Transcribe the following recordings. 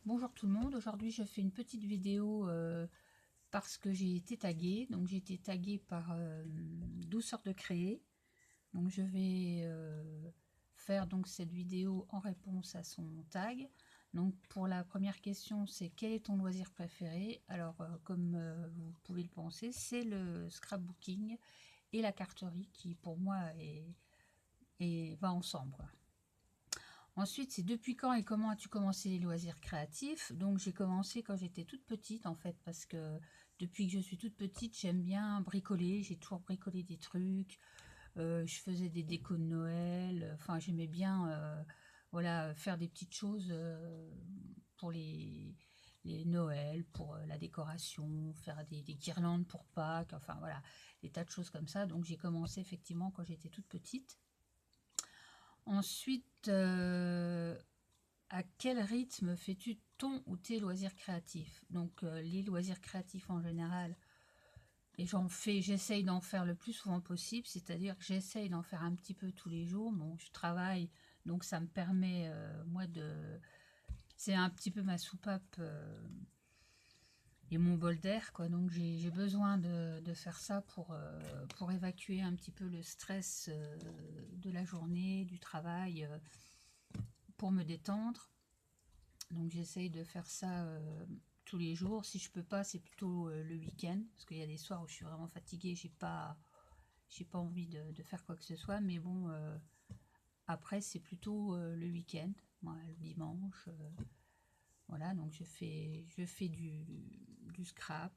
Bonjour tout le monde, aujourd'hui je fais une petite vidéo parce que j'ai été taguée. Donc j'ai été taguée par Douceur de créer. Donc je vais faire donc cette vidéo en réponse à son tag. Donc pour la première question, c'est quel est ton loisir préféré? Alors comme vous pouvez le penser, c'est le scrapbooking et la carterie qui pour moi va ensemble, quoi. Ensuite, c'est depuis quand et comment as-tu commencé les loisirs créatifs? Donc j'ai commencé quand j'étais toute petite en fait, parce que depuis que je suis toute petite, j'aime bien bricoler, j'ai toujours bricolé des trucs, je faisais des décos de Noël, enfin j'aimais bien voilà, faire des petites choses pour les Noël, pour la décoration, faire des guirlandes pour Pâques, enfin voilà, des tas de choses comme ça. Donc j'ai commencé effectivement quand j'étais toute petite. Ensuite, à quel rythme fais-tu ton ou tes loisirs créatifs? Donc les loisirs créatifs en général, et j'essaye d'en faire le plus souvent possible, c'est-à-dire que j'essaye d'en faire un petit peu tous les jours. Bon, je travaille, donc ça me permet, moi, c'est un petit peu ma soupape et mon bol d'air, quoi. Donc j'ai besoin de faire ça pour évacuer un petit peu le stress de la journée, du travail, pour me détendre. Donc j'essaye de faire ça tous les jours. Si je peux pas, c'est plutôt le week-end, parce qu'il y a des soirs où je suis vraiment fatiguée, j'ai pas envie de faire quoi que ce soit. Mais bon, après c'est plutôt le week-end, voilà, le dimanche. Voilà, donc je fais du scrap.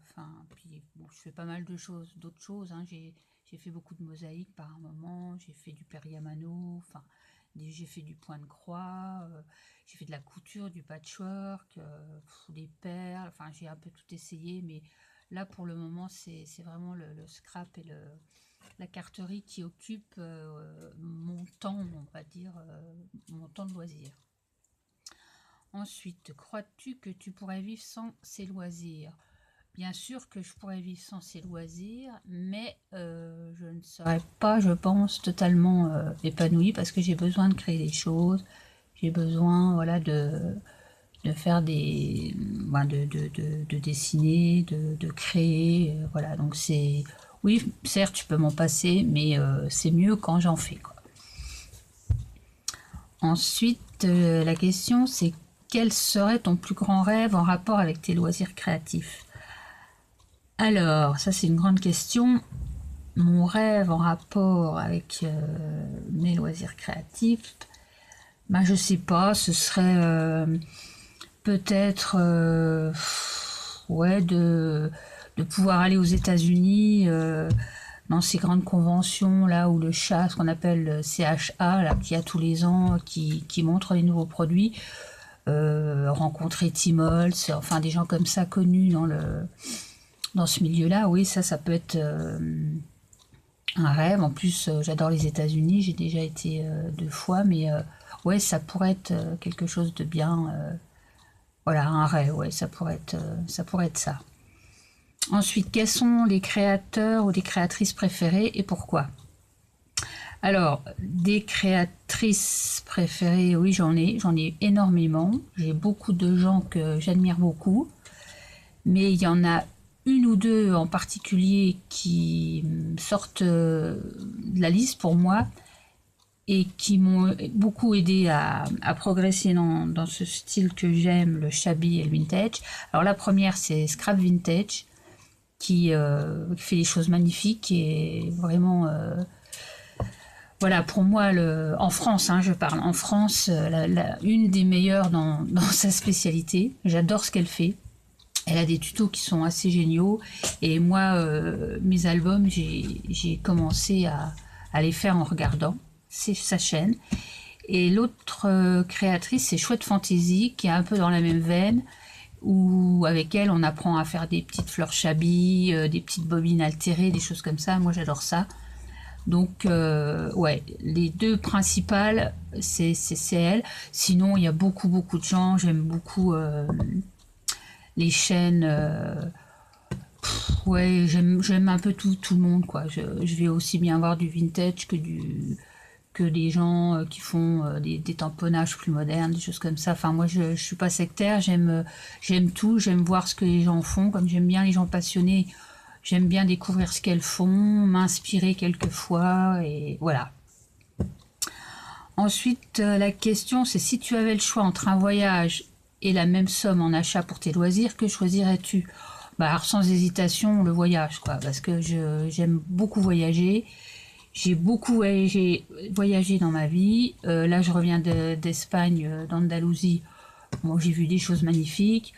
Enfin, puis bon, je fais pas mal de choses, d'autres choses, hein. J'ai fait beaucoup de mosaïques par un moment. J'ai fait du Periamano. Enfin, j'ai fait du point de croix. J'ai fait de la couture, du patchwork, des perles. Enfin, j'ai un peu tout essayé, mais là pour le moment, c'est vraiment le scrap et la carterie qui occupe mon temps, on va dire, mon temps de loisir. Ensuite, crois-tu que tu pourrais vivre sans ces loisirs? Bien sûr que je pourrais vivre sans ces loisirs, mais je ne serais pas, je pense, totalement épanouie, parce que j'ai besoin de créer des choses, j'ai besoin, voilà, de faire des, ben, de dessiner, de créer, voilà. Donc c'est, oui, certes, tu peux m'en passer, mais c'est mieux quand j'en fais, quoi. Ensuite, la question c'est quel serait ton plus grand rêve en rapport avec tes loisirs créatifs? Alors, ça c'est une grande question. Mon rêve en rapport avec mes loisirs créatifs, ben je sais pas, ce serait peut-être ouais, de pouvoir aller aux États-Unis dans ces grandes conventions là où le chat, ce qu'on appelle le CHA, là, qui a tous les ans, qui montre les nouveaux produits, rencontrer Tim Holtz, enfin des gens comme ça connus dans ce milieu-là. Oui, ça peut être un rêve. En plus, j'adore les États-Unis, j'ai déjà été 2 fois, mais ouais, ça pourrait être quelque chose de bien. Voilà, un rêve, ouais, ça pourrait être ça. Ensuite, quels sont les créateurs ou les créatrices préférées et pourquoi? Alors, des créatrices préférées, oui, j'en ai énormément. J'ai beaucoup de gens que j'admire beaucoup, mais il y en a une ou deux en particulier qui sortent de la liste pour moi et qui m'ont beaucoup aidé à progresser dans ce style que j'aime, le shabby et le vintage. Alors la première, c'est Scrap Vintage, qui fait des choses magnifiques et vraiment voilà, pour moi, en France, hein, je parle, en France, une des meilleures dans sa spécialité. J'adore ce qu'elle fait. Elle a des tutos qui sont assez géniaux. Et moi, mes albums, j'ai commencé à les faire en regardant sa chaîne. Et l'autre créatrice, c'est Chouette Fantasy, qui est un peu dans la même veine, où avec elle, on apprend à faire des petites fleurs shabby, des petites bobines altérées, des choses comme ça. Moi, j'adore ça. Donc, ouais, les deux principales, c'est elle. Sinon, il y a beaucoup de gens. J'aime beaucoup les chaînes. Ouais, j'aime un peu tout le monde, quoi. Je vais aussi bien voir du vintage que des gens qui font des tamponnages plus modernes, des choses comme ça. Enfin, moi, je suis pas sectaire, j'aime tout, j'aime voir ce que les gens font, comme j'aime bien les gens passionnés, j'aime bien découvrir ce qu'elles font, m'inspirer quelquefois, et voilà. Ensuite, la question, c'est si tu avais le choix entre un voyage et la même somme en achat pour tes loisirs, que choisirais-tu? Bah, alors sans hésitation, le voyage, quoi, parce que j'aime beaucoup voyager. J'ai beaucoup voyagé dans ma vie. Là, je reviens d'Espagne, d'Andalousie. Bon, j'ai vu des choses magnifiques.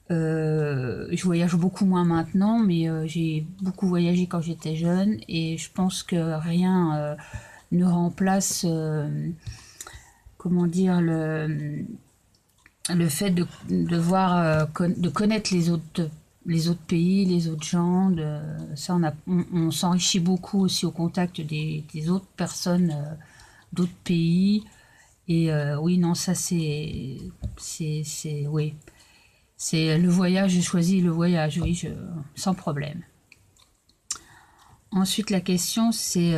Je voyage beaucoup moins maintenant, mais j'ai beaucoup voyagé quand j'étais jeune. Et je pense que rien ne remplace, comment dire, le fait de voir, de connaître les autres pays, les autres gens, ça on s'enrichit beaucoup aussi au contact des autres personnes d'autres pays. Et oui, non, ça oui. C'est le voyage, j'ai choisi le voyage, oui, sans problème. Ensuite, la question, c'est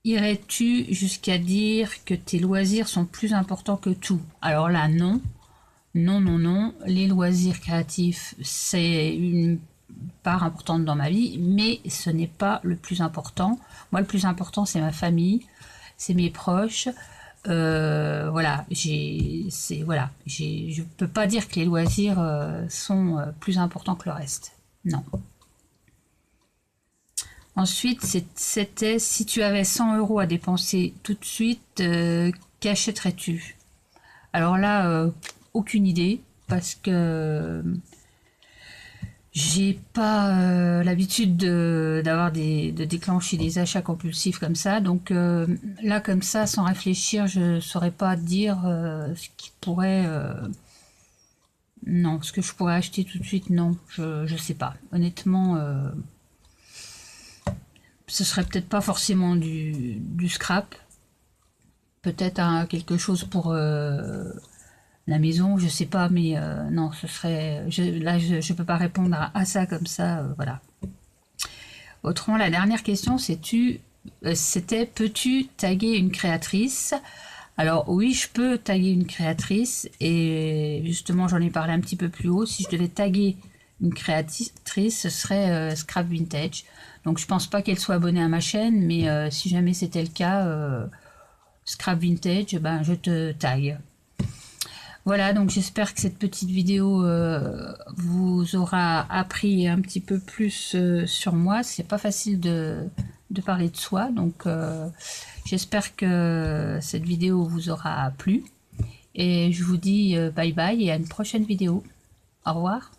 irais-tu jusqu'à dire que tes loisirs sont plus importants que tout? Alors là, non. Non, non, non. Les loisirs créatifs, c'est une part importante dans ma vie, mais ce n'est pas le plus important. Moi, le plus important, c'est ma famille, c'est mes proches. Voilà, je peux pas dire que les loisirs sont plus importants que le reste. Non. Ensuite, c'était si tu avais 100 € à dépenser tout de suite, qu'achèterais-tu? Alors là, aucune idée, parce que j'ai pas l'habitude de déclencher des achats compulsifs comme ça. Donc là, comme ça, sans réfléchir, je saurais pas dire ce qui pourrait... non, ce que je pourrais acheter tout de suite, non, je sais pas. Honnêtement, ce serait peut-être pas forcément du scrap. Peut-être quelque chose pour la maison, je sais pas, mais non, ce serait... là, je peux pas répondre à ça comme ça, voilà. Autrement, la dernière question, c'était peux-tu taguer une créatrice? Alors oui, je peux taguer une créatrice, et justement, j'en ai parlé un petit peu plus haut. Si je devais taguer une créatrice, ce serait Scrap Vintage. Donc je pense pas qu'elle soit abonnée à ma chaîne, mais si jamais c'était le cas, Scrap Vintage, ben je te tague. Voilà, donc j'espère que cette petite vidéo vous aura appris un petit peu plus sur moi. C'est pas facile de parler de soi, donc j'espère que cette vidéo vous aura plu. Et je vous dis bye bye et à une prochaine vidéo. Au revoir.